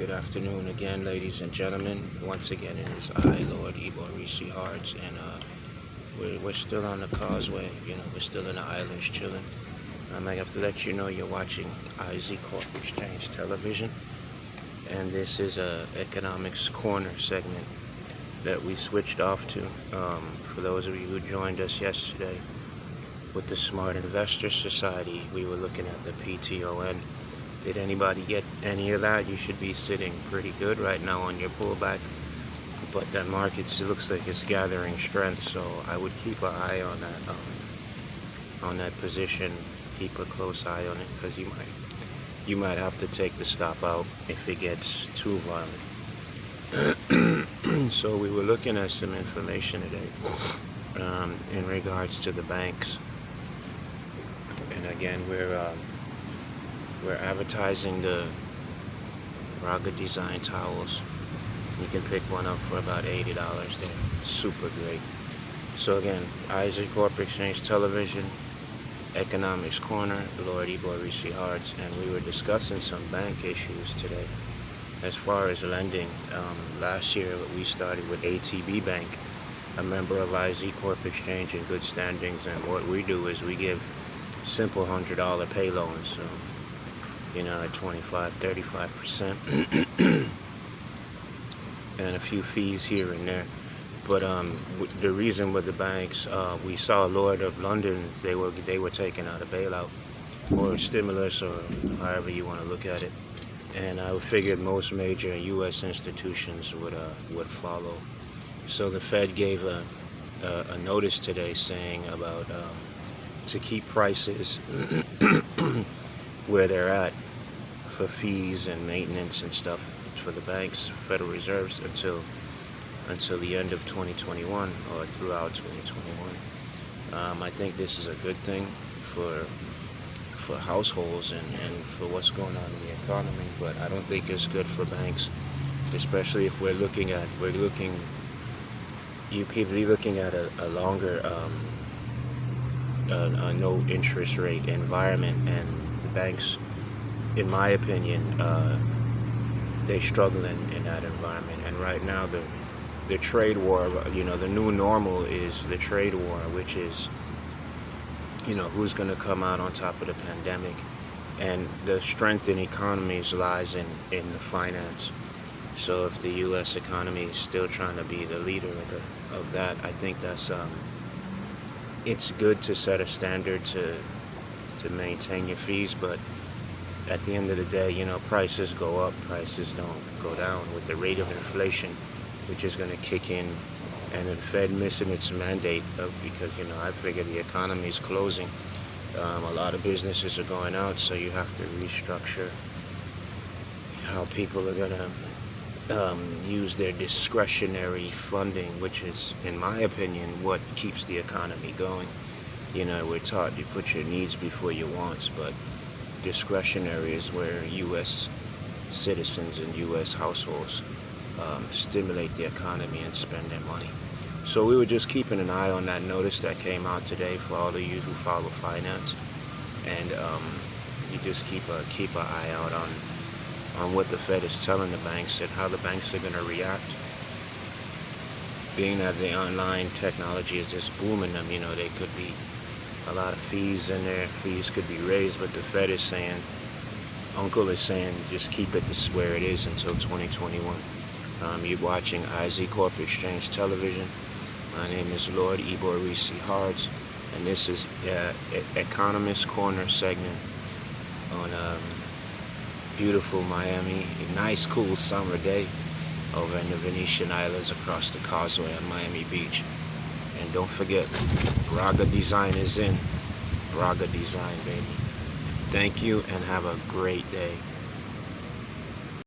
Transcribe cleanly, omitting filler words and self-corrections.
Good afternoon again, ladies and gentlemen. Once again, it is I, Lord ECONOMIST, and we're still on the causeway. We're still in the islands chilling. I might have to let you know you're watching CORP Exchange Television, and this is a Economics Corner segment that we switched off to. For those of you who joined us yesterday with the Smart Investor Society, we were looking at the PTON. Did anybody get any of that? You should be sitting pretty good right now on your pullback, but that market looks like it's gathering strength, so I would keep an eye on that position. Keep a close eye on it, because you might have to take the stop out if it gets too violent. So we were looking at some information today in regards to the banks, and again we're advertising the Raga Design towels. You can pick one up for about $80. They're super great. So again, CORP Exchange Television, Economics Corner, Lord ECONOMIST, and we were discussing some bank issues today. As far as lending, last year we started with ATB Bank, a member of CORP Exchange in good standings, and what we do is we give simple $100 pay loans. So at 25-35%, and a few fees here and there. But the reason with the banks, we saw Lloyd of London, they were taking out a bailout or stimulus, or however you want to look at it, and I figured most major U.S. institutions would follow. So the Fed gave a notice today saying about to keep prices where they're at for fees and maintenance and stuff for the banks, Federal Reserves, until the end of 2021 or throughout 2021. I think this is a good thing for households and for what's going on in the economy, but I don't think it's good for banks, especially if you'd be looking at a longer a no interest rate environment, and the banks, in my opinion, they struggle in that environment. And right now the trade war, the new normal is the trade war, which is who's going to come out on top of the pandemic, and the strength in economies lies in the finance. So if the U.S. economy is still trying to be the leader of that, I think that's it's good to set a standard to maintain your fees, but at the end of the day, prices go up, prices don't go down with the rate of inflation, which is going to kick in, and the Fed missing its mandate because I figure the economy is closing. A lot of businesses are going out, so you have to restructure how people are going to use their discretionary funding, which is, in my opinion, what keeps the economy going. We're taught you put your needs before your wants, but discretionary is where U.S. citizens and U.S. households stimulate the economy and spend their money. So we were just keeping an eye on that notice that came out today for all of you who follow finance, and you just keep an eye out on what the Fed is telling the banks and how the banks are going to react. Being that the online technology is just booming them, they could be a lot of fees in there. Fees could be raised, but the Fed is saying, Uncle is saying, just keep it where it is until 2021. You're watching CORP Exchange Television. My name is Lord ECONOMIST, and this is Economist Corner segment on beautiful Miami. A nice, cool summer day over in the Venetian Islands across the causeway on Miami Beach. And don't forget, Raga Design is in. Raga Design, baby. Thank you, and have a great day.